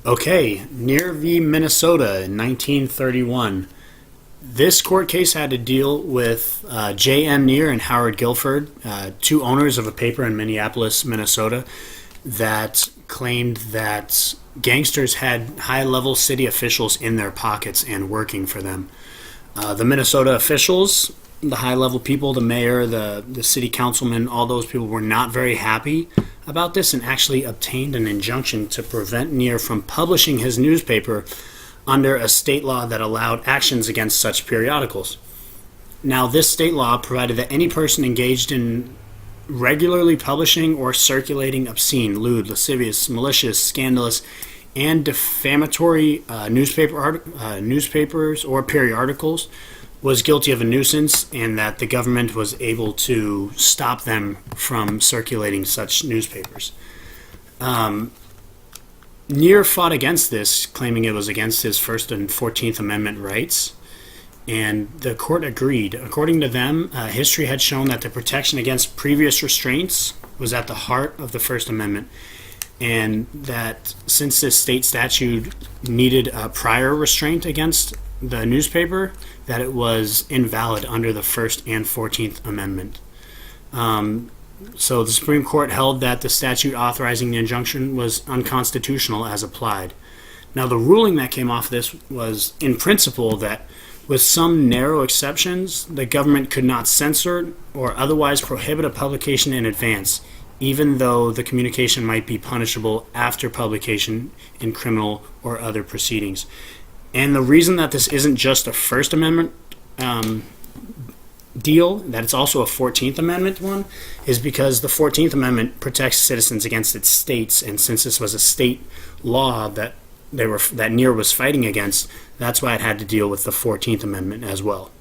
Okay, Near v. Minnesota in 1931. This court case had to deal with J.M. Near and Howard Guilford, two owners of a paper in Minneapolis, Minnesota, that claimed that gangsters had high-level city officials in their pockets and working for them. The Minnesota officials, the high-level people, the mayor, the city councilman, all those people were not very happy about this and actually obtained an injunction to prevent Near from publishing his newspaper under a state law that allowed actions against such periodicals. Now, this state law provided that any person engaged in regularly publishing or circulating obscene, lewd, lascivious, malicious, scandalous, and defamatory newspapers or periodicals was guilty of a nuisance, and that the government was able to stop them from circulating such newspapers. Near fought against this, claiming it was against his First and 14th Amendment rights, and the court agreed. According to them, history had shown that the protection against previous restraints was at the heart of the First Amendment, and that since this state statute needed a prior restraint against the newspaper, that it was invalid under the First and 14th Amendment. So the Supreme Court held that the statute authorizing the injunction was unconstitutional as applied. Now, the ruling that came off this was, in principle, that with some narrow exceptions, the government could not censor or otherwise prohibit a publication in advance, even though the communication might be punishable after publication in criminal or other proceedings. And the reason that this isn't just a First Amendment deal, that it's also a 14th Amendment one, is because the 14th Amendment protects citizens against its states, and since this was a state law that Near was fighting against, that's why it had to deal with the 14th Amendment as well.